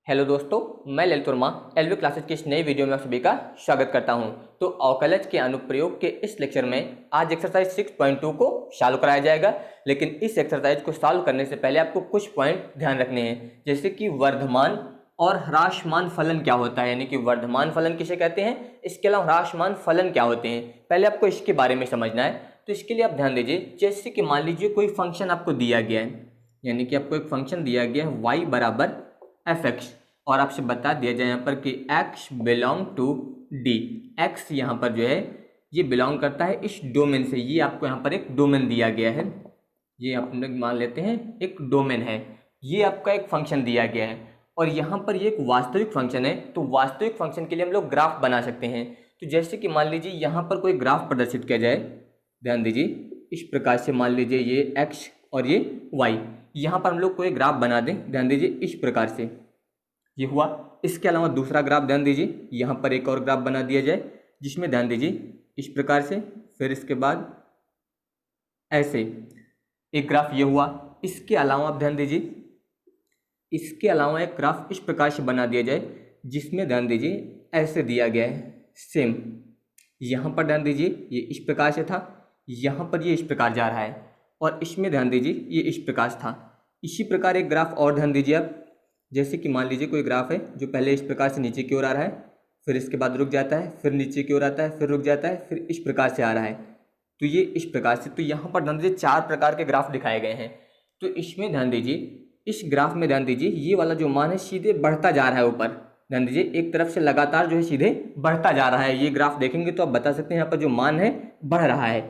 Hello दोस्तों, मैं Lalit Verma LV classes की इस नई वीडियो में आप सभी का स्वागत करता हूं। तो अवकलज के अनुप्रयोग के इस लेक्चर में आज एक्सरसाइज 6.2 को सॉल्व कराया जाएगा। लेकिन इस एक्सरसाइज को सॉल्व करने से पहले आपको कुछ पॉइंट ध्यान रखने हैं, जैसे कि वर्धमान और ह्रासमान फलन क्या होता है, यानी कि वर्धमान फलन किसे कहते हैं, इसके अलावा ह्रासमान फलन क्या होते हैं, पहले आपको इसके बारे में समझना है। तो इसके लिए आप ध्यान दीजिए, जैसे कि मान लीजिए कोई फंक्शन आपको दिया गया है, यानी कि आपको एक फंक्शन दिया गया है y बराबर f(x) और आपसे बता दिया जाए यहाँ पर कि x belong to d, x यहाँ पर जो है ये बिलोंग करता है इस डोमेन से। ये आपको यहाँ पर एक डोमेन दिया गया है, ये आप लोग मान लेते हैं एक डोमेन है, ये आपका एक फंक्शन दिया गया है और यहाँ पर ये एक वास्तविक फंक्शन है। तो वास्तविक फंक्शन के लिए हम लोग ग्राफ बना सकते हैं। तो जैसे कि मान लीजिए यहाँ पर कोई ग्राफ प्रदर्शित किया जाए, ध्यान दीजिए इस प्रकार से, मान लीजिए ये x और ये y, यहाँ पर हम लोग कोई ग्राफ बना दें, ध्यान दीजिए इस प्रकार से, ये हुआ। इसके अलावा दूसरा ग्राफ ध्यान दीजिए, यहाँ पर एक और ग्राफ बना दिया जाए जिसमें ध्यान दीजिए इस प्रकार से, फिर इसके बाद ऐसे एक ग्राफ ये हुआ। इसके अलावा आप ध्यान दीजिए, इसके अलावा एक ग्राफ इस प्रकार से बना दिया जाए जिसमें ध्यान दीजिए ऐसे दिया गया है सेम। यहाँ पर ध्यान दीजिए ये इस प्रकार से था, यहाँ पर ये इस प्रकार जा रहा है और इसमें ध्यान दीजिए ये इस प्रकार था। इसी प्रकार एक ग्राफ और ध्यान दीजिए आप, जैसे कि मान लीजिए कोई ग्राफ है जो पहले इस प्रकार से नीचे की ओर आ रहा है, फिर इसके बाद रुक जाता है, फिर नीचे की ओर आता है, फिर रुक जाता है, फिर इस प्रकार से आ रहा है, तो ये इस प्रकार से। तो यहाँ पर ध्यान दीजिए 4 प्रकार के ग्राफ दिखाए गए हैं। तो इसमें ध्यान दीजिए, इस ग्राफ में ध्यान दीजिए ये वाला जो मान है सीधे बढ़ता जा रहा है ऊपर, ध्यान दीजिए एक तरफ से लगातार जो है सीधे बढ़ता जा रहा है। ये ग्राफ देखेंगे तो आप बता सकते हैं यहाँ पर जो मान है बढ़ रहा है।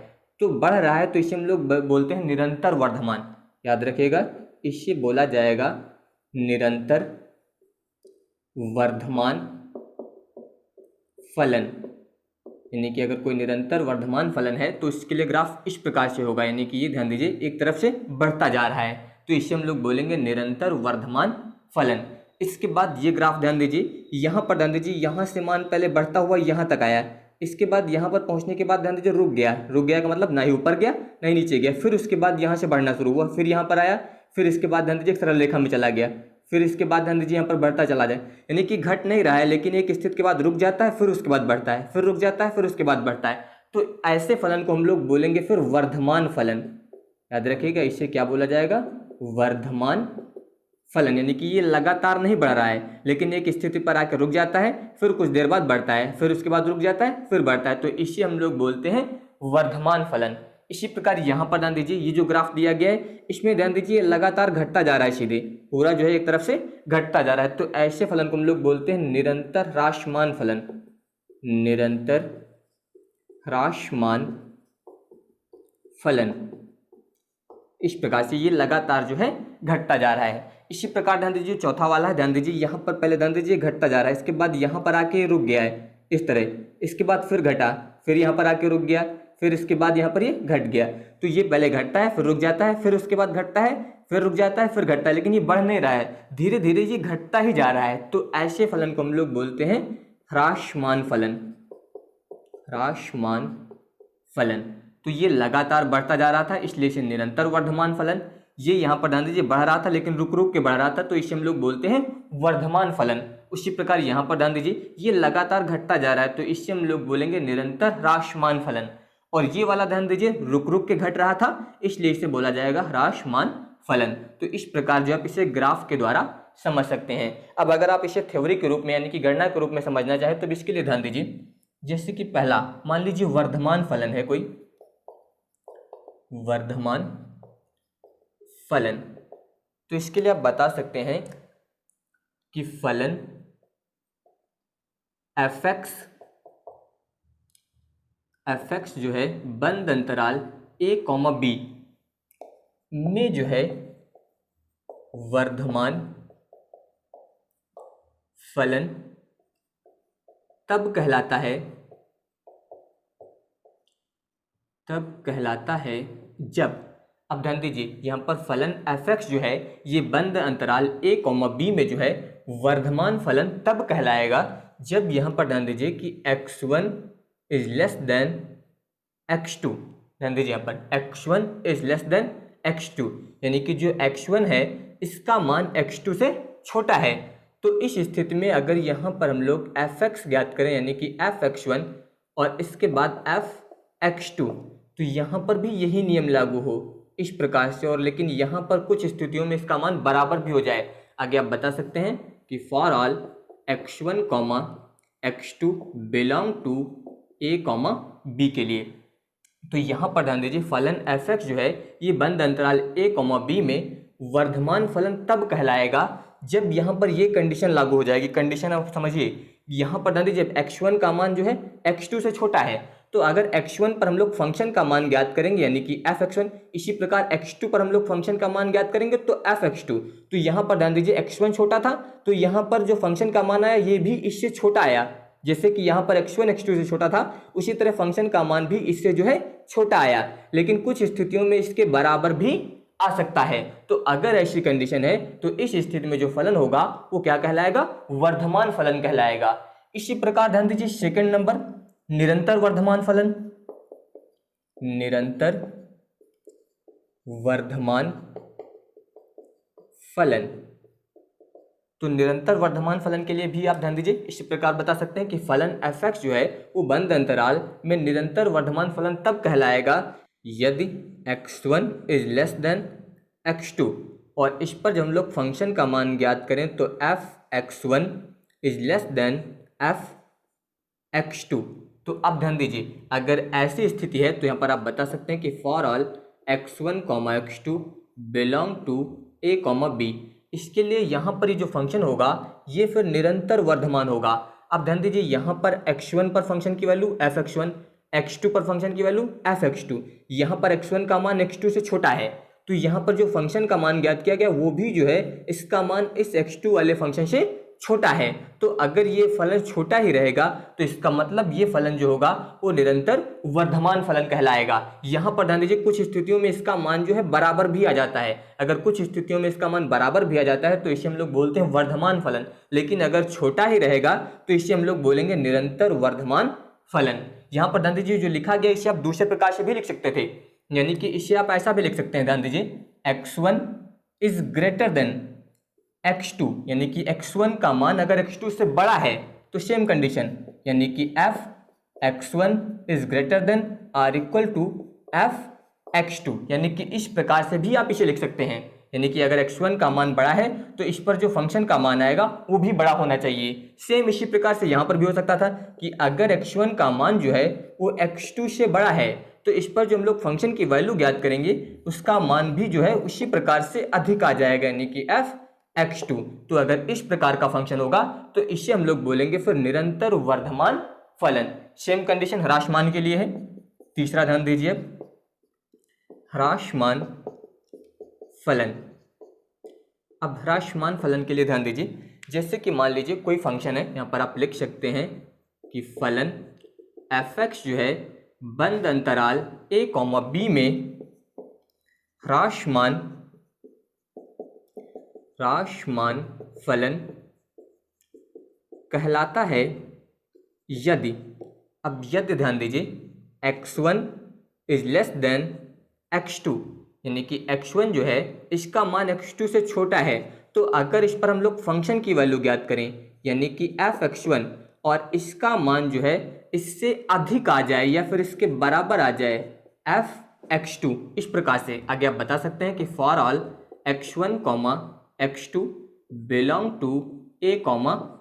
तो बढ़ रहा है तो इसे हम लोग बोलते हैं निरंतर वर्धमान, याद रखिएगा, इसे बोला जाएगा निरंतर वर्धमान फलन। यानी कि अगर कोई निरंतर वर्धमान फलन है तो इसके लिए ग्राफ इस प्रकार से होगा, यानी कि ये ध्यान दीजिए एक तरफ से बढ़ता जा रहा है, तो इसे हम लोग बोलेंगे निरंतर वर्धमान फलन। इसके बाद ये ग्राफ ध्यान दीजिए, यहाँ पर ध्यान दीजिए यहाँ से मान पहले बढ़ता हुआ यहाँ तक आया, इसके बाद यहाँ पर पहुँचने के बाद ध्यान दीजिए रुक गया। रुक गया का मतलब ना ही ऊपर गया ना ही नीचे गया, फिर उसके बाद यहाँ से बढ़ना शुरू हुआ, फिर यहाँ पर आया, फिर इसके बाद ध्यान दीजिए एक सरल रेखा में चला गया, फिर इसके बाद ध्यान दीजिए यहाँ पर बढ़ता चला जाए, यानी कि घट नहीं रहा है लेकिन एक स्थिति के बाद रुक जाता है, फिर उसके बाद बढ़ता है, फिर रुक जाता है, फिर उसके बाद बढ़ता है। तो ऐसे फलन को हम लोग बोलेंगे फिर वर्धमान फलन, याद रखिएगा इसे क्या बोला जाएगा, वर्धमान फलन। यानी कि ये लगातार नहीं बढ़ रहा है लेकिन एक स्थिति पर आकर रुक जाता है, फिर कुछ देर बाद बढ़ता है, फिर उसके बाद रुक जाता है, फिर बढ़ता है, तो इसे हम लोग बोलते हैं वर्धमान फलन। इसी प्रकार यहाँ पर ध्यान दीजिए ये जो ग्राफ दिया गया है इसमें ध्यान दीजिए लगातार घटता जा रहा है, सीधे पूरा जो है एक तरफ से घटता जा रहा है, तो ऐसे फलन को हम लोग बोलते हैं निरंतर ह्रासमान फलन। निरंतर ह्रासमान फलन, इस प्रकार से ये लगातार जो है घटता जा रहा है। इसी प्रकार ध्यान दीजिए चौथा वाला है, ध्यान दीजिए यहाँ पर पहले ध्यान दीजिए घटता जा रहा है, इसके बाद यहाँ पर आके रुक गया है इस तरह, इसके बाद फिर घटा, फिर यहाँ पर आके रुक गया, फिर इसके बाद यहाँ पर ये घट गया। तो ये पहले घटता है, फिर रुक जाता है, फिर उसके बाद घटता है, फिर रुक जाता है, फिर घटता है, लेकिन ये बढ़ नहीं रहा है, धीरे धीरे ये घटता ही जा रहा है। तो ऐसे फलन को हम लोग बोलते हैं ह्रासमान फलन। ह्रासमान फलन, तो ये लगातार बढ़ता जा रहा था इसलिए इसे निरंतर वर्धमान फलन। ये यहाँ पर ध्यान दीजिए बढ़ रहा था लेकिन रुक रुक के बढ़ रहा था, तो इसे हम लोग बोलते हैं वर्धमान फलन। उसी प्रकार यहाँ पर ध्यान दीजिए ये लगातार घटता जा रहा है, तो इससे हम लोग बोलेंगे निरंतर ह्रासमान फलन। और ये वाला ध्यान दीजिए रुक रुक के घट रहा था इसलिए इसे बोला जाएगा ह्रासमान फलन। तो इस प्रकार जो आप इसे ग्राफ के द्वारा समझ सकते हैं। अब अगर आप इसे थ्योरी के रूप में यानी कि गणना के रूप में समझना चाहें तो इसके लिए ध्यान दीजिए, जैसे कि पहला मान लीजिए वर्धमान फलन है कोई, वर्धमान फलन, तो इसके लिए आप बता सकते हैं कि फलन f(x) जो है बंद अंतराल a, b में जो है वर्धमान फलन तब कहलाता है जब, अब ध्यान दीजिए यहाँ पर फलन f(x) जो है ये बंद अंतराल a, b में जो है वर्धमान फलन तब कहलाएगा जब यहाँ पर ध्यान दीजिए कि x1 is less than x2। ध्यान दीजिए यहाँ पर x1 is less than x2, यानी कि जो x1 है इसका मान x2 से छोटा है। तो इस स्थिति में अगर यहाँ पर हम लोग fx ज्ञात करें यानी कि fx1 और इसके बाद fx2, तो यहाँ पर भी यही नियम लागू हो इस प्रकार से, और लेकिन यहाँ पर कुछ स्थितियों में इसका मान बराबर भी हो जाए। आगे आप बता सकते हैं कि for all x1, x2 belong to a, b के लिए। तो यहाँ पर ध्यान दीजिए फलन fx जो है ये बंद अंतराल a, b में वर्धमान फलन तब कहलाएगा जब यहाँ पर ये कंडीशन लागू हो जाएगी। कंडीशन आप समझिए, यहाँ पर ध्यान दीजिए x1 का मान जो है x2 से छोटा है, तो अगर x1 पर हम लोग फंक्शन का मान ज्ञात करेंगे यानी कि fx1, इसी प्रकार x2 पर हम लोग फंक्शन का मान ज्ञात करेंगे तो fx2। तो यहाँ पर ध्यान दीजिए x1 छोटा था तो यहाँ पर जो फंक्शन का मान आया ये भी इससे छोटा आया। जैसे कि यहाँ पर x1 x2 से छोटा था, उसी तरह फंक्शन का मान भी इससे जो है छोटा आया, लेकिन कुछ स्थितियों में इसके बराबर भी आ सकता है। तो अगर ऐसी कंडीशन है तो इस स्थिति में जो फलन होगा वो क्या कहलाएगा? वर्धमान फलन कहलाएगा। इसी प्रकार ध्यान दीजिए सेकंड नंबर, निरंतर वर्धमान फलन। निरंतर वर्धमान फलन, तो निरंतर वर्धमान फलन के लिए भी आप ध्यान दीजिए इसी प्रकार बता सकते हैं कि फलन fx जो है वो बंद अंतराल में निरंतर वर्धमान फलन तब कहलाएगा यदि x1 is less than x2, और इस पर जब हम लोग फंक्शन का मान ज्ञात करें तो fx1 is less than fx2। तो अब ध्यान दीजिए अगर ऐसी स्थिति है तो यहाँ पर आप बता सकते हैं कि for all x1, x2 belong to a, b। इसके लिए यहाँ पर ये जो फंक्शन होगा ये फिर निरंतर वर्धमान होगा। अब ध्यान दीजिए यहाँ पर x1 पर फंक्शन की वैल्यू fx1, x2 पर फंक्शन की वैल्यू fx2। यहाँ पर x1 का मान x2 से छोटा है, तो यहाँ पर जो फंक्शन का मान ज्ञात किया गया वो भी जो है इसका मान इस x2 वाले फंक्शन से छोटा है। तो अगर ये फलन छोटा ही रहेगा तो इसका मतलब ये फलन जो होगा वो निरंतर वर्धमान फलन कहलाएगा। यहाँ पर ध्यान दीजिए कुछ स्थितियों में इसका मान जो है बराबर भी आ जाता है। अगर कुछ स्थितियों में इसका मान बराबर भी आ जाता है तो इसे हम लोग बोलते हैं वर्धमान फलन, लेकिन अगर छोटा ही रहेगा तो इसे हम लोग बोलेंगे निरंतर वर्धमान फलन। यहाँ पर ध्यान दीजिए जो लिखा गया इसे आप दूसरे प्रकार से भी लिख सकते थे, यानी कि इसे आप ऐसा भी लिख सकते हैं। ध्यान दीजिए x1 is greater then x2, यानी कि x1 का मान अगर x2 से बड़ा है तो सेम कंडीशन, यानी कि fx1 is greater than or equal to fx2, यानी कि इस प्रकार से भी आप इसे लिख सकते हैं। यानी कि अगर x1 का मान बड़ा है तो इस पर जो फंक्शन का मान आएगा वो भी बड़ा होना चाहिए। सेम इसी प्रकार से यहाँ पर भी हो सकता था कि अगर x1 का मान जो है वो x2 से बड़ा है तो इस पर जो हम लोग फंक्शन की वैल्यू ज्ञात करेंगे उसका मान भी जो है उसी प्रकार से अधिक आ जाएगा, यानी कि fx2। तो अगर इस प्रकार का फंक्शन होगा तो इसे हम लोग बोलेंगे फिर निरंतर वर्धमान फलन। सेम कंडीशन ह्रासमान के लिए है। तीसरा ध्यान दीजिए ह्रासमान फलन। अब ह्रासमान फलन के लिए ध्यान दीजिए, जैसे कि मान लीजिए कोई फंक्शन है, यहाँ पर आप लिख सकते हैं कि फलन fx जो है बंद अंतराल a, b में ह्रासमान फलन कहलाता है यदि, अब यदि ध्यान दीजिए x1 is less than x2, यानी कि x1 जो है इसका मान x2 से छोटा है, तो अगर इस पर हम लोग फंक्शन की वैल्यू ज्ञात करें यानी कि fx1 और इसका मान जो है इससे अधिक आ जाए या फिर इसके बराबर आ जाए fx2, इस प्रकार से आगे आप बता सकते हैं कि for all x1, x2 belong to a,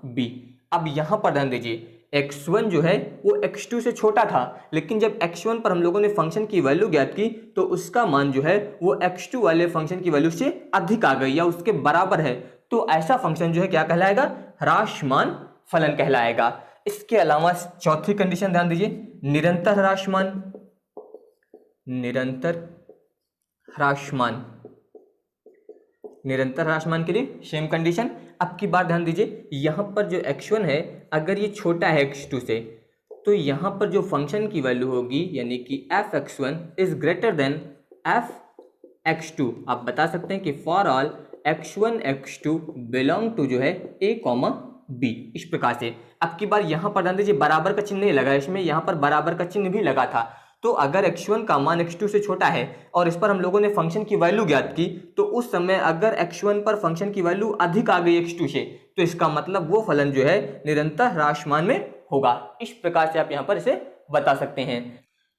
b। अब यहाँ पर ध्यान दीजिए x1 जो है वो x2 से छोटा था, लेकिन जब x1 पर हम लोगों ने फंक्शन की वैल्यू ज्ञात की तो उसका मान जो है वो x2 वाले फंक्शन की वैल्यू से अधिक आ गई या उसके बराबर है, तो ऐसा फंक्शन जो है क्या कहलाएगा? ह्रासमान फलन कहलाएगा। इसके अलावा चौथी कंडीशन ध्यान दीजिए निरंतर ह्रासमान। निरंतर ह्रासमान के लिए सेम कंडीशन। अब की बार ध्यान दीजिए यहाँ पर जो x1 है अगर ये छोटा है x2 से, तो यहाँ पर जो फंक्शन की वैल्यू होगी यानी कि fx1 is greater then fx2। आप बता सकते हैं कि for all x1, x2 belong to जो है a, b, इस प्रकार से। अब की बार यहाँ पर ध्यान दीजिए बराबर का चिन्ह नहीं लगा इसमें, यहाँ पर बराबर का चिन्ह भी लगा था, तो अगर x1 का मान x2 से छोटा है और इस पर हम लोगों ने फंक्शन की वैल्यू ज्ञात की, तो उस समय अगर x1 पर फंक्शन की वैल्यू अधिक आ गई x2 से, तो इसका मतलब वो फलन जो है निरंतर ह्रासमान में होगा। इस प्रकार से आप यहाँ पर इसे बता सकते हैं।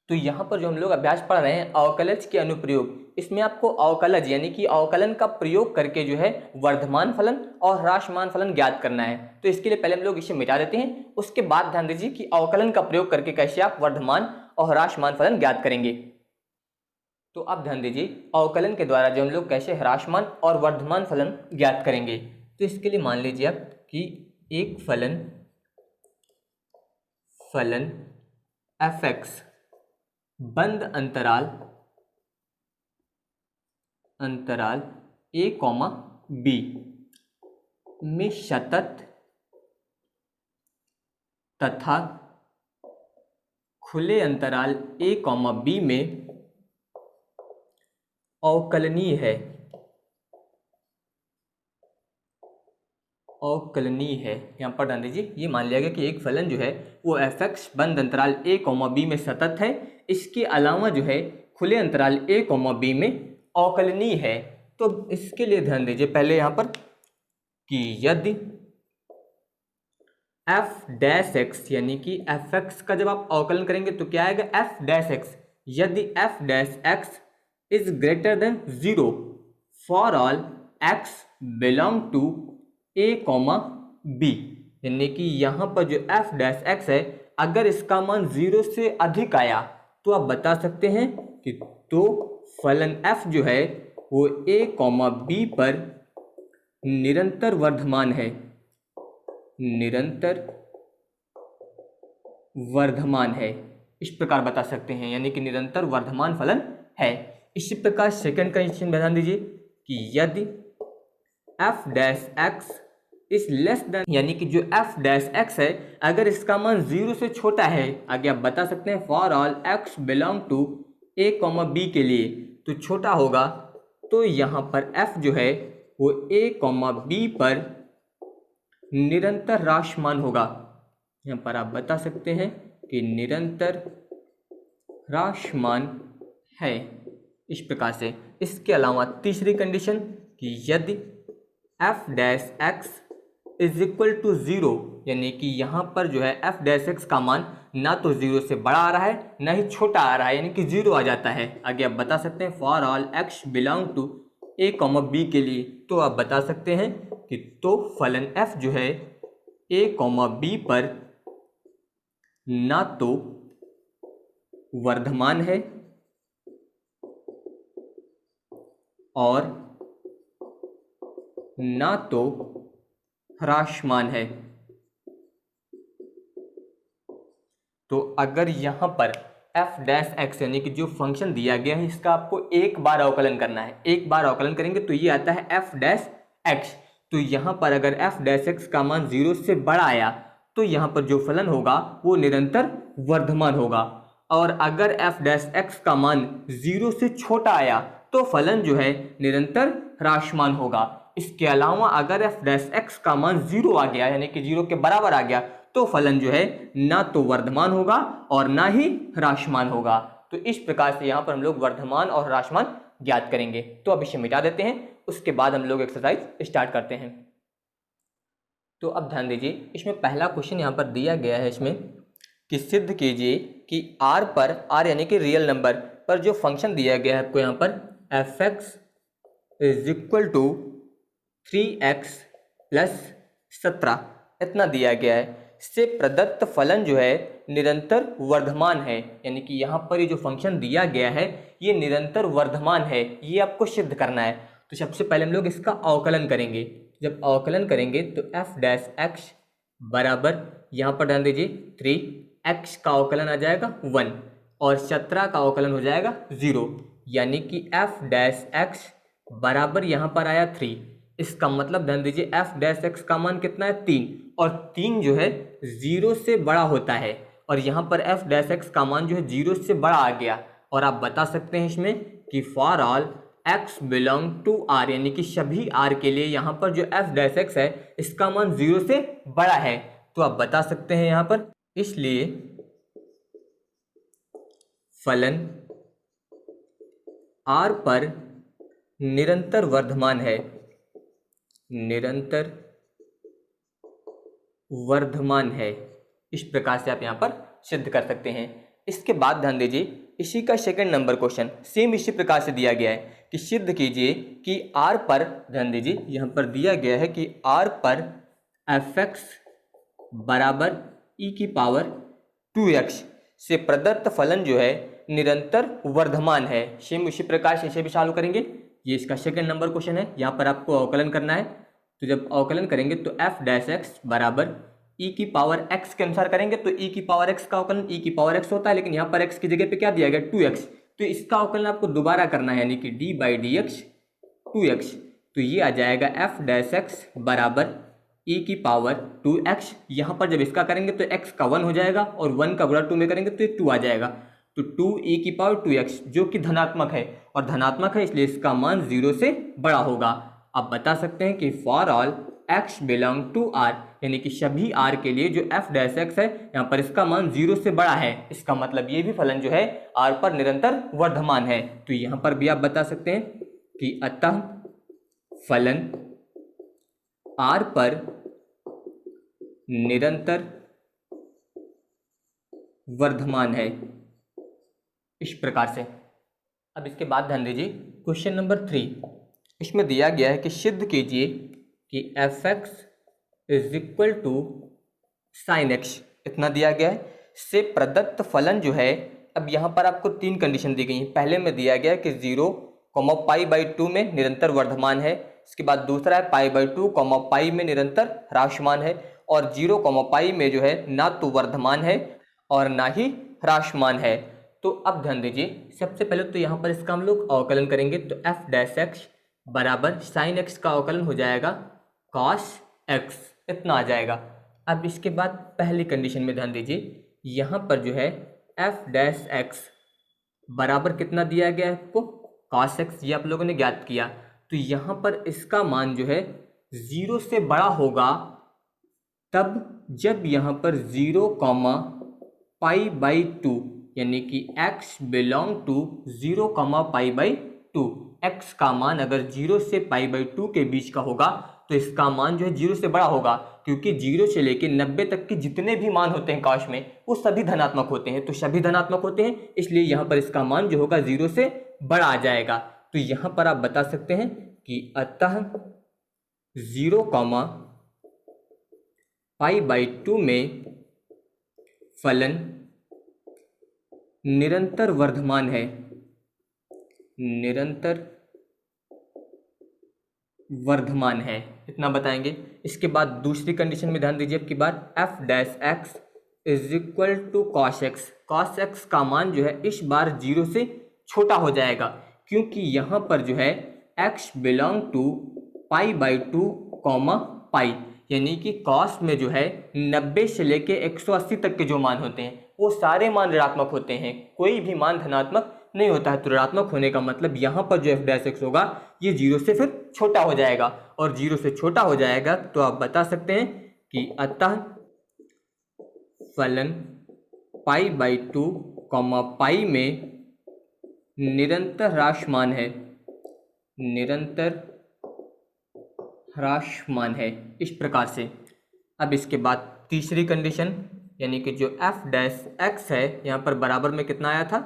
तो यहाँ पर जो हम लोग अभ्यास पढ़ रहे हैं अवकलज के अनुप्रयोग, इसमें आपको अवकलज यानी कि अवकलन का प्रयोग करके जो है वर्धमान फलन और ह्रासमान फलन ज्ञात करना है। तो इसके लिए पहले हम लोग इसे मिटा देते हैं, उसके बाद ध्यान दीजिए कि अवकलन का प्रयोग करके कैसे आप वर्धमान और ह्रासमान फलन ज्ञात करेंगे। तो अब ध्यान दीजिए अवकलन के द्वारा जो हम लोग कैसे ह्रासमान और वर्धमान फलन ज्ञात करेंगे। तो इसके लिए मान लीजिए आप कि एक फलन f(x) बंद अंतराल a, b में सतत तथा खुले अंतराल a, b में अवकलनीय है। यहाँ पर ध्यान दीजिए ये मान लिया गया कि एक फलन जो है वो f(x) बंद अंतराल a, b में सतत है, इसके अलावा जो है खुले अंतराल a, b में अवकलनीय है। तो इसके लिए ध्यान दीजिए पहले यहाँ पर कि यदि f(x) यानी कि f(x) का जब आप अवकलन करेंगे तो क्या आएगा f(x), यदि f(x) is greater than 0 for all x belong to a, b, यानी कि यहाँ पर जो f(x) है अगर इसका मान 0 से अधिक आया तो आप बता सकते हैं कि तो फलन f जो है वो a, b पर निरंतर वर्धमान है, इस प्रकार बता सकते हैं, यानी कि निरंतर वर्धमान फलन है। इसी प्रकार सेकंड कंडीशन ध्यान दीजिए कि यदि f(x) इज लेस देन, यानी कि जो f(x) है अगर इसका मान 0 से छोटा है, आगे आप बता सकते हैं for all x belong to a, b के लिए तो छोटा होगा, तो यहाँ पर f जो है वो a, b पर निरंतर ह्रासमान होगा। यहाँ पर आप बता सकते हैं कि निरंतर ह्रासमान है, इस प्रकार से। इसके अलावा तीसरी कंडीशन कि यदि f(x) इज इक्वल टू 0, यानी कि यहाँ पर जो है f(x) का मान ना तो 0 से बड़ा आ रहा है ना ही छोटा आ रहा है, यानी कि 0 आ जाता है। आगे आप बता सकते हैं for all x belong to a, b के लिए, तो आप बता सकते हैं कि तो फलन f जो है a, b पर ना तो वर्धमान है और ना तो ह्रासमान है। तो अगर यहाँ पर f(x) यानी कि जो फंक्शन दिया गया है इसका आपको एक बार अवकलन करना है, एक बार अवकलन करेंगे तो ये आता है f(x). तो यहाँ पर अगर f(x) का मान 0 से बड़ा आया तो यहाँ पर जो फलन होगा वो निरंतर वर्धमान होगा, और अगर f(x) का मान 0 से छोटा आया तो फलन जो है निरंतर ह्रासमान होगा। इसके अलावा अगर f(x) का मान 0 आ गया, यानी कि 0 के बराबर आ गया, तो फलन जो है ना तो वर्धमान होगा और ना ही ह्रासमान होगा। तो इस प्रकार से यहाँ पर हम लोग वर्धमान और ह्रासमान ज्ञात करेंगे। तो अब इसे मिटा देते हैं, उसके बाद हम लोग एक्सरसाइज स्टार्ट करते हैं। तो अब ध्यान दीजिए इसमें पहला क्वेश्चन यहाँ पर दिया गया है इसमें कि सिद्ध कीजिए कि r यानी कि रियल नंबर पर जो फंक्शन दिया गया है आपको यहाँ पर f(x) is equal to 3x plus 17 इतना दिया गया है, से प्रदत्त फलन जो है निरंतर वर्धमान है, यानी कि यहाँ पर ये जो फंक्शन दिया गया है ये निरंतर वर्धमान है, ये आपको सिद्ध करना है। तो सबसे पहले हम लोग इसका अवकलन करेंगे। जब अवकलन करेंगे तो f(x) बराबर यहाँ पर ध्यान दीजिए 3x का अवकलन आ जाएगा 1 और 17 का अवकलन हो जाएगा 0, यानी कि f(x) बराबर यहाँ पर आया 3। इसका मतलब ध्यान दीजिए f(x) का मान कितना है 3, और 3 जो है 0 से बड़ा होता है, और यहाँ पर f(x) का मान जो है 0 से बड़ा आ गया। और आप बता सकते हैं इसमें कि for all x belong to r, यानी कि सभी r के लिए यहाँ पर जो f(x) है इसका मान 0 से बड़ा है, तो आप बता सकते हैं यहाँ पर, इसलिए फलन r पर निरंतर वर्धमान है, निरंतर वर्धमान है। इस प्रकार से आप यहाँ पर सिद्ध कर सकते हैं। इसके बाद ध्यान दीजिए, इसी का सेकंड नंबर क्वेश्चन सेम इसी प्रकार से दिया गया है कि सिद्ध कीजिए कि r पर, ध्यान दीजिए यहाँ पर दिया गया है कि r पर fx बराबर e की पावर 2x से प्रदत्त फलन जो है निरंतर वर्धमान है। सेम उसी प्रकार से इसे भी सॉल्व करेंगे। ये इसका सेकंड नंबर क्वेश्चन है। यहाँ पर आपको अवकलन करना है, तो जब अवकलन करेंगे तो f डैश एक्स बराबर e की पावर x के अनुसार करेंगे तो e की पावर x का अवकलन e की पावर x होता है, लेकिन यहाँ पर x की जगह पे क्या दिया गया 2x, तो इसका अवकलन आपको दोबारा करना है, यानी कि d by D x 2x। तो ये आ जाएगा f डैश एक्स बराबर e की पावर 2x। यहाँ पर जब इसका करेंगे तो x का 1 हो जाएगा और 1 का गुणा 2 में करेंगे तो 2 आ जाएगा, तो 2e की पावर 2x जो कि धनात्मक है, और धनात्मक है इसलिए इसका मान 0 से बड़ा होगा। आप बता सकते हैं कि for all x belong to r, यानी कि सभी r के लिए जो f डैश x है यहाँ पर इसका मान 0 से बड़ा है। इसका मतलब ये भी फलन जो है r पर निरंतर वर्धमान है। तो यहाँ पर भी आप बता सकते हैं कि अतः फलन r पर निरंतर वर्धमान है, इस प्रकार से। अब इसके बाद ध्यान दीजिए क्वेश्चन नंबर 3, इसमें दिया गया है कि सिद्ध कीजिए कि fx is equal to sine x, इतना दिया गया है, से प्रदत्त फलन जो है। अब यहाँ पर आपको 3 कंडीशन दी गई है। पहले में दिया गया है कि 0, पाई बाई 2 में निरंतर वर्धमान है। इसके बाद दूसरा है पाई बाई 2, पाई में निरंतर ह्रासमान है, और 0, पाई में जो है ना तो वर्धमान है और ना ही ह्रासमान है। तो अब ध्यान दीजिए, सबसे पहले तो यहाँ पर इसका हम लोग अवकलन करेंगे, तो f डैश एक्स बराबर साइन एक्स का अवकलन हो जाएगा cos x, इतना आ जाएगा। अब इसके बाद पहली कंडीशन में ध्यान दीजिए, यहाँ पर जो है f डैश एक्स बराबर कितना दिया गया है आपको cos x, ये आप लोगों ने ज्ञात किया। तो यहाँ पर इसका मान जो है 0 से बड़ा होगा तब जब यहाँ पर 0, पाई बाई 2, यानी कि x belong to 0, pi by 2, x का मान अगर 0 से पाई बाई 2 के बीच का होगा तो इसका मान जो है 0 से बड़ा होगा, क्योंकि 0 से लेकर 90 तक के जितने भी मान होते हैं काश में वो सभी धनात्मक होते हैं। तो सभी धनात्मक होते हैं, इसलिए यहाँ पर इसका मान जो होगा 0 से बड़ा आ जाएगा। तो यहाँ पर आप बता सकते हैं कि अतः 0, पाई बाई 2 में फलन निरंतर वर्धमान है, निरंतर वर्धमान है, इतना बताएंगे। इसके बाद दूसरी कंडीशन में ध्यान दीजिए, आपकी बात f dash x is equal to cos x, cos x का मान जो है इस बार 0 से छोटा हो जाएगा, क्योंकि यहाँ पर जो है x belong to pi by 2, pi, यानी कि कॉस में जो है 90 से लेके 180 तक के जो मान होते हैं वो सारे मान ऋणात्मक होते हैं, कोई भी मान धनात्मक नहीं होता है। तो ऋणात्मक होने का मतलब यहाँ पर जो f डैश एक्स होगा ये 0 से फिर छोटा हो जाएगा, और 0 से छोटा हो जाएगा तो आप बता सकते हैं कि अतः फलन पाई बाई 2, पाई में निरंतर ह्रासमान है, निरंतर ह्रासमान है, इस प्रकार से। अब इसके बाद तीसरी कंडीशन, यानी कि जो f डैश एक्स है यहाँ पर बराबर में कितना आया था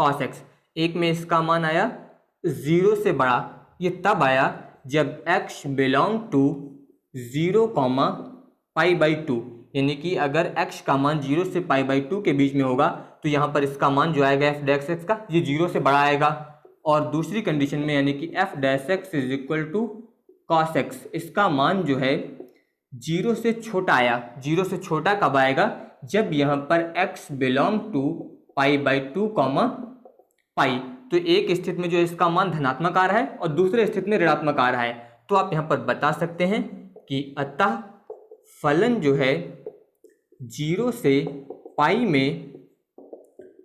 cos x, एक में इसका मान आया 0 से बड़ा, ये तब आया जब x belong to 0, pi by 2, यानी कि अगर x का मान 0 से पाई बाई 2 के बीच में होगा तो यहाँ पर इसका मान जो आएगा f डैश एक्स का ये 0 से बड़ा आएगा। और दूसरी कंडीशन में यानी कि f dash x is equal to cos x, इसका मान जो है 0 से छोटा आया। 0 से छोटा कब आएगा, जब यहाँ पर x belong to pi by 2, pi, तो एक स्थिति में जो इसका मान धनात्मक आ रहा है और दूसरे स्थिति में ऋणात्मक आ रहा है। तो आप यहाँ पर बता सकते हैं कि अतः फलन जो है 0 से पाई में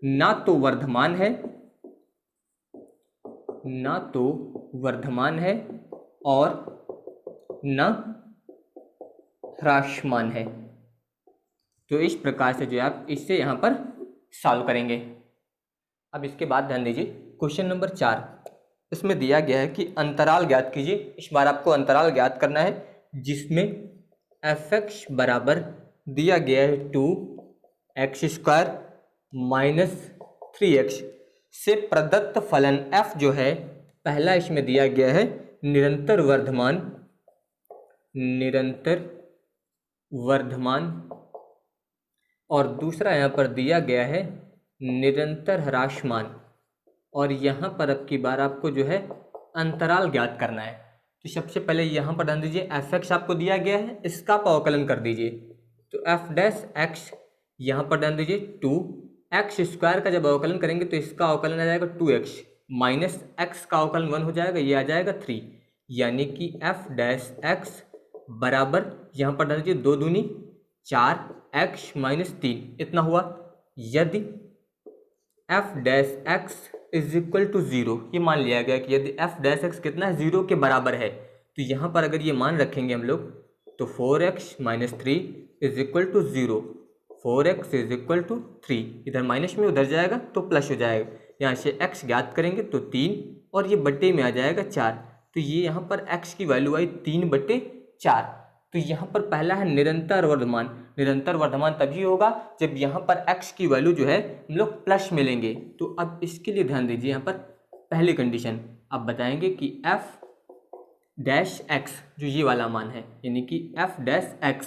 ना तो वर्धमान है, ना तो वर्धमान है और न ह्रासमान है। तो इस प्रकार से जो आप इससे यहाँ पर सॉल्व करेंगे। अब इसके बाद ध्यान दीजिए क्वेश्चन नंबर 4, इसमें दिया गया है कि अंतराल ज्ञात कीजिए। इस बार आपको अंतराल ज्ञात करना है जिसमें fx बराबर दिया गया है 2x² माइनस 3x से प्रदत्त फलन f जो है, पहला इसमें दिया गया है निरंतर वर्धमान और दूसरा यहाँ पर दिया गया है निरंतर ह्रासमान, और यहाँ पर अब की बार आपको जो है अंतराल ज्ञात करना है। तो सबसे पहले यहाँ पर ध्यान दीजिए fx आपको दिया गया है, इसका आप अवकलन कर दीजिए। तो f डैश x यहाँ पर ध्यान दीजिए 2x² का जब अवकलन करेंगे तो इसका अवकलन आ जाएगा 2x माइनस x का अवकलन 1 हो जाएगा, ये आ जाएगा 3, यानी कि f डैश x बराबर यहाँ पर ध्यान दीजिए 2 दूनी 4x माइनस 3 इतना हुआ। यदि f dash x is equal to 0, ये मान लिया गया कि यदि f डैश x कितना है 0 के बराबर है, तो यहाँ पर अगर ये मान रखेंगे हम लोग तो 4x minus 3 is equal to 0, 4x is equal to 3, इधर माइनस में उधर जाएगा तो प्लस हो जाएगा। यहाँ से x ज्ञात करेंगे तो 3 और ये बट्टे में आ जाएगा 4, तो ये यहाँ पर x की वैल्यू आई 3/4। तो यहाँ पर पहला है निरंतर वर्धमान। निरंतर वर्धमान तभी होगा जब यहाँ पर x की वैल्यू जो है हम लोग प्लस में लेंगे। तो अब इसके लिए ध्यान दीजिए, यहाँ पर पहली कंडीशन अब बताएंगे कि f डैश x जो ये वाला मान है, यानी कि f dash x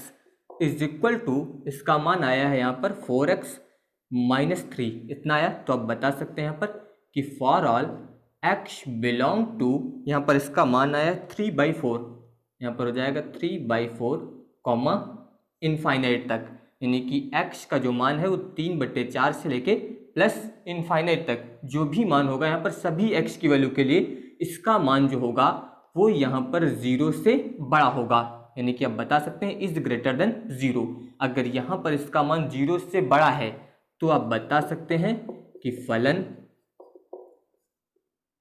is equal to, इसका मान आया है यहाँ पर 4x माइनस 3 इतना आया। तो आप बता सकते हैं यहाँ पर कि for all x belong to, यहाँ पर इसका मान आया 3/4, यहाँ पर हो जाएगा 3/4 कॉमा इनफाइनाइट तक, यानी कि x का जो मान है वो 3/4 से लेके प्लस इनफाइनाइट तक जो भी मान होगा यहाँ पर सभी x की वैल्यू के लिए इसका मान जो होगा वो यहाँ पर 0 से बड़ा होगा, यानी कि आप बता सकते हैं इज ग्रेटर देन 0। अगर यहाँ पर इसका मान 0 से बड़ा है तो आप बता सकते हैं कि फलन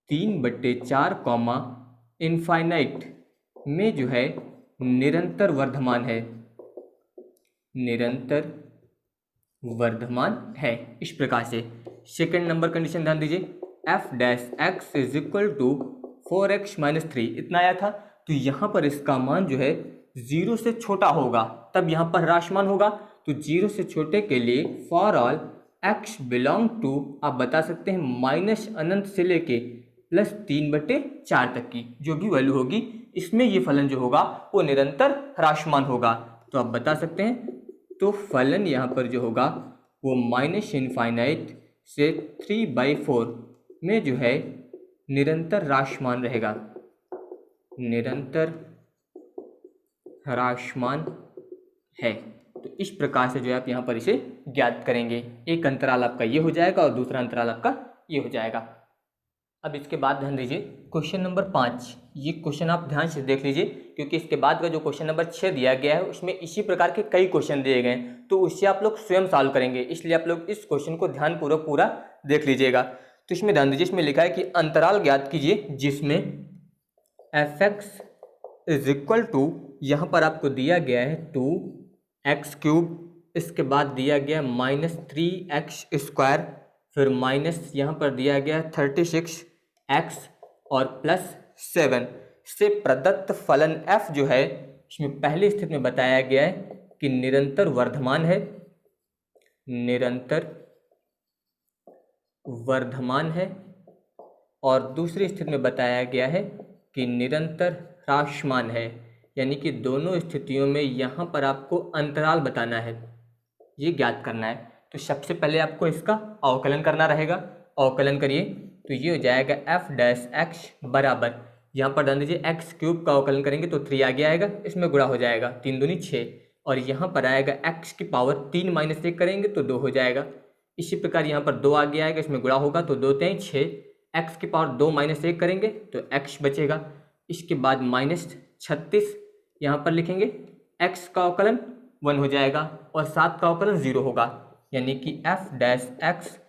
3/4 कॉमा इनफाइनाइट में जो है निरंतर वर्धमान है, निरंतर वर्धमान है। इस प्रकार से सेकंड नंबर कंडीशन ध्यान दीजिए, f dash x is equal to 4x minus 3 इतना आया था। तो यहाँ पर इसका मान जो है 0 से छोटा होगा तब यहाँ पर ह्रासमान होगा। तो 0 से छोटे के लिए for all x belong to, आप बता सकते हैं माइनस अनंत से लेके प्लस 3/4 तक की जो भी वैल्यू होगी, इसमें ये फलन जो होगा वो निरंतर ह्रासमान होगा। तो आप बता सकते हैं तो फलन यहाँ पर जो होगा वो माइनस इनफाइनाइट से 3/4 में जो है निरंतर ह्रासमान रहेगा, निरंतर ह्रासमान है। तो इस प्रकार से जो है आप यहाँ पर इसे ज्ञात करेंगे। एक अंतराल आपका ये हो जाएगा और दूसरा अंतराल आपका ये हो जाएगा। अब इसके बाद ध्यान दीजिए क्वेश्चन नंबर 5, ये क्वेश्चन आप ध्यान से देख लीजिए क्योंकि इसके बाद का जो क्वेश्चन नंबर 6 दिया गया है उसमें इसी प्रकार के कई क्वेश्चन दिए गए हैं, तो उससे आप लोग स्वयं सॉल्व करेंगे, इसलिए आप लोग इस क्वेश्चन को ध्यानपूर्वक पूरा देख लीजिएगा। तो इसमें ध्यान दीजिए, इसमें लिखा है कि अंतराल ज्ञात कीजिए जिसमें fx इज इक्वल टू, यहाँ पर आपको दिया गया है 2x³, इसके बाद दिया गया माइनस 3x², फिर माइनस यहाँ पर दिया गया 36x और प्लस 7 से प्रदत्त फलन f जो है इसमें पहली स्थिति में बताया गया है कि निरंतर वर्धमान है, निरंतर वर्धमान है, और दूसरी स्थिति में बताया गया है कि निरंतर ह्रासमान है। यानी कि दोनों स्थितियों में यहाँ पर आपको अंतराल बताना है, ये ज्ञात करना है। तो सबसे पहले आपको इसका अवकलन करना रहेगा। अवकलन करिए तो ये हो जाएगा f डैश x बराबर, यहाँ पर ध्यान दीजिए x³ का अवकलन करेंगे तो 3 आगे आएगा, इसमें गुणा हो जाएगा 3 दूनी 6, और यहाँ पर आएगा x की पावर 3 माइनस 1 करेंगे तो 2 हो जाएगा। इसी प्रकार यहाँ पर 2 आगे आएगा, इसमें गुणा होगा तो 2 3 6, x की पावर 2 माइनस 1 करेंगे तो x बचेगा। इसके बाद माइनस 36 यहाँ पर लिखेंगे, x का अवकलन 1 हो जाएगा और 7 का अवकलन 0 होगा, यानी कि f डैश x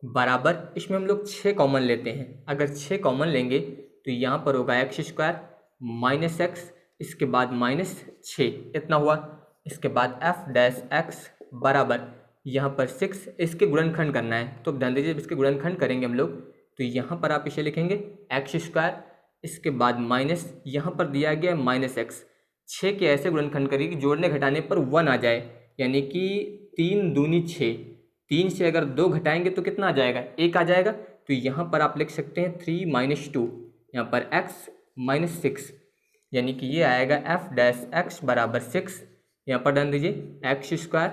बराबर, इसमें हम लोग 6 कॉमन लेते हैं, अगर 6 कॉमन लेंगे तो यहाँ पर होगा x² माइनस x, इसके बाद माइनस 6 इतना हुआ। इसके बाद f डैश x बराबर यहाँ पर 6, इसके गुणनखंड करना है। तो ध्यान दीजिए, इसके गुणनखंड करेंगे हम लोग, तो यहाँ पर आप इसे लिखेंगे x², इसके बाद माइनस यहाँ पर दिया गया -x। 6 के ऐसे गुणनखंड करिए कि जोड़ने घटाने पर 1 आ जाए, यानी कि 3 दूनी 6। 3 से अगर 2 घटाएंगे तो कितना आ जाएगा, 1 आ जाएगा। तो यहाँ पर आप लिख सकते हैं 3 - 2, यहाँ पर x - 6, यानी कि ये आएगा f' बराबर 6। यहाँ पर ध्यान दीजिए, x²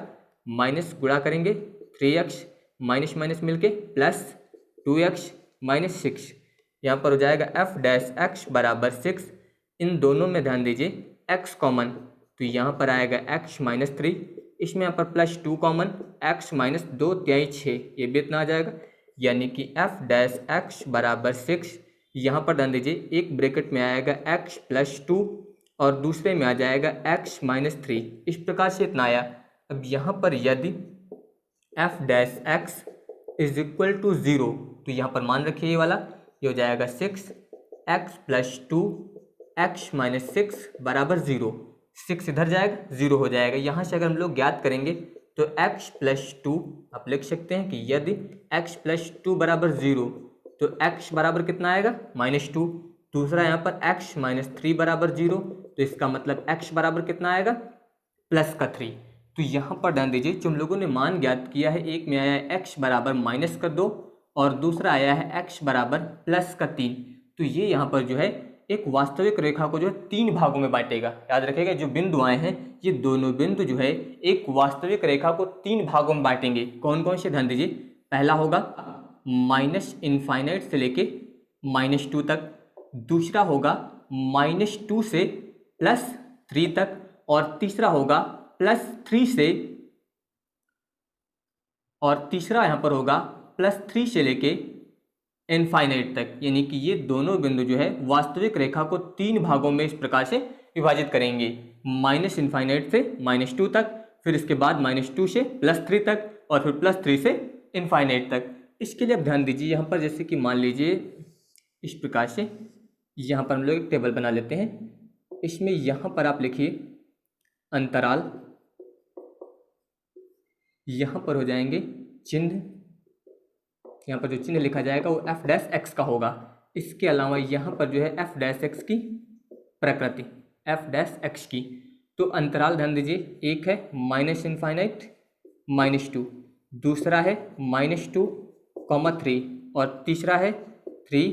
माइनस गुणा करेंगे 3x माइनस मिलके प्लस 2x - 6, यहाँ पर हो जाएगा f' बराबर 6। इन दोनों में ध्यान दीजिए x कॉमन, तो यहाँ पर आएगा x - 3, इसमें यहाँ पर +2 कॉमन, x - 2 × 6, ये भी इतना आ जाएगा, यानी कि f' बराबर 6। यहाँ पर ध्यान दीजिए, एक ब्रैकेट में आएगा x + 2 और दूसरे में आ जाएगा x - 3, इस प्रकार से इतना आया। अब यहाँ पर यदि f' = 0, तो यहाँ पर मान रखिए ये वाला, ये हो जाएगा 6x + 2 x - 6 बराबर 0। 6 इधर जाएगा, 0 हो जाएगा। यहाँ से अगर हम लोग ज्ञात करेंगे तो x + 2 आप लिख सकते हैं कि यदि x + 2 बराबर 0, तो x बराबर कितना आएगा, -2। दूसरा यहाँ पर x - 3 बराबर 0, तो इसका मतलब x बराबर कितना आएगा, +3। तो यहाँ पर ध्यान दीजिए, जो हम लोगों ने मान ज्ञात किया है, एक में आया है x बराबर -2 और दूसरा आया है x बराबर +3। तो ये यहाँ पर जो है एक वास्तविक रेखा को जो है 3 भागों में बांटेगा। याद रखिएगा, जो बिंदु आए हैं ये दोनों बिंदु जो है एक वास्तविक रेखा को 3 भागों में बांटेंगे। कौन कौन से, ध्यान दीजिए, पहला होगा -∞ से लेके -2 तक, दूसरा होगा -2 से +3 तक, और तीसरा होगा +3 से, और तीसरा यहाँ पर होगा +3 से लेके इनफाइनाइट तक। यानी कि ये दोनों बिंदु जो है वास्तविक रेखा को 3 भागों में इस प्रकार से विभाजित करेंगे, -∞ से -2 तक, फिर इसके बाद -2 से +3 तक, और फिर +3 से इनफाइनाइट तक। इसके लिए अब ध्यान दीजिए, यहाँ पर जैसे कि मान लीजिए इस प्रकार से, यहाँ पर हम लोग एक टेबल बना लेते हैं। इसमें यहाँ पर आप लिखिए अंतराल, यहाँ पर हो जाएंगे चिन्ह, यहाँ पर जो चिन्ह लिखा जाएगा वो f' का होगा। इसके अलावा यहाँ पर जो है f' की प्रकृति, f' की, तो अंतराल ध्यान दीजिए, एक है -∞ -2, दूसरा है -2, 3, और तीसरा है 3,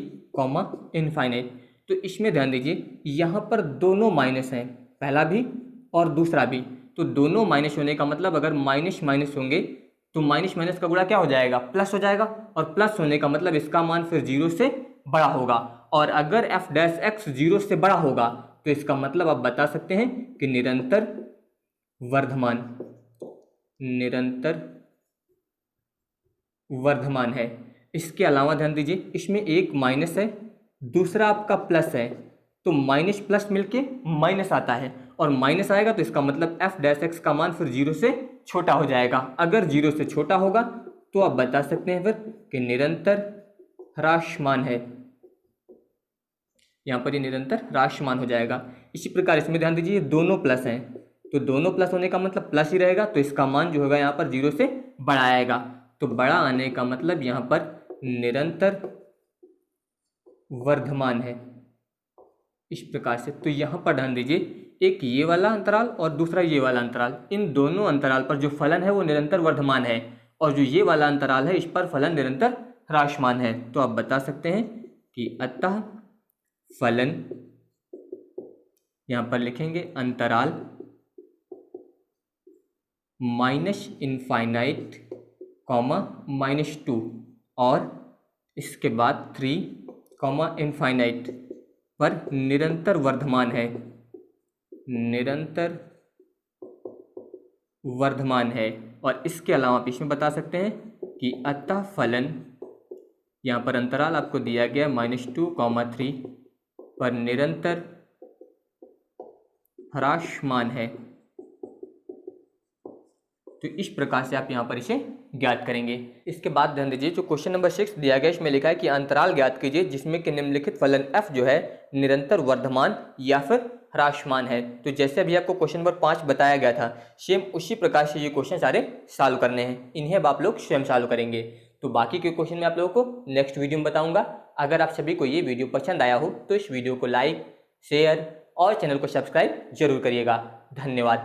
तो इसमें ध्यान दीजिए, यहाँ पर दोनों माइनस हैं, पहला भी और दूसरा भी। तो दोनों माइनस होने का मतलब अगर माइनस होंगे तो माइनस का गुणा क्या हो जाएगा, प्लस हो जाएगा, और प्लस होने का मतलब इसका मान फिर 0 से बड़ा होगा। और अगर f' 0 से बड़ा होगा तो इसका मतलब आप बता सकते हैं कि निरंतर वर्धमान है। इसके अलावा ध्यान दीजिए, इसमें एक माइनस है, दूसरा आपका प्लस है, तो माइनस प्लस मिलके माइनस आता है, और माइनस आएगा तो इसका मतलब f' का मान फिर 0 से छोटा हो जाएगा। अगर 0 से छोटा होगा तो आप बता सकते हैं फिर कि निरंतर ह्रासमान है, यहाँ पर ये निरंतर ह्रासमान हो जाएगा। इसी प्रकार इसमें ध्यान दीजिए, दोनों प्लस हैं, तो दोनों प्लस होने का मतलब प्लस ही रहेगा, तो इसका मान जो होगा यहाँ पर 0 से बड़ा आएगा। तो बड़ा आने का मतलब यहाँ पर निरंतर वर्धमान है, इस प्रकार से। तो यहाँ पर ध्यान दीजिए, एक ये वाला अंतराल और दूसरा ये वाला अंतराल, इन दोनों अंतराल पर जो फलन है वो निरंतर वर्धमान है, और जो ये वाला अंतराल है इस पर फलन निरंतर ह्रासमान है। तो आप बता सकते हैं कि अतः फलन, यहाँ पर लिखेंगे अंतराल -∞, -2, और इसके बाद 3, पर निरंतर वर्धमान है, और इसके अलावा आप इसमें बता सकते हैं कि अतः फलन, यहाँ पर अंतराल आपको दिया गया -2, 3 पर निरंतर ह्रासमान है। तो इस प्रकार से आप यहाँ पर इसे ज्ञात करेंगे। इसके बाद ध्यान दीजिए, जो क्वेश्चन नंबर 6 दिया गया, इसमें लिखा है कि अंतराल ज्ञात कीजिए जिसमें कि निम्नलिखित फलन f जो है निरंतर वर्धमान या फिर हरा आसमान है। तो जैसे अभी आपको क्वेश्चन नंबर 5 बताया गया था, सेम उसी प्रकार से ये क्वेश्चन सारे सॉल्व करने हैं। इन्हें अब आप लोग स्वयं सॉल्व करेंगे। तो बाकी के क्वेश्चन मैं आप लोगों को नेक्स्ट वीडियो में बताऊंगा। अगर आप सभी को ये वीडियो पसंद आया हो तो इस वीडियो को लाइक, शेयर और चैनल को सब्सक्राइब जरूर करिएगा। धन्यवाद।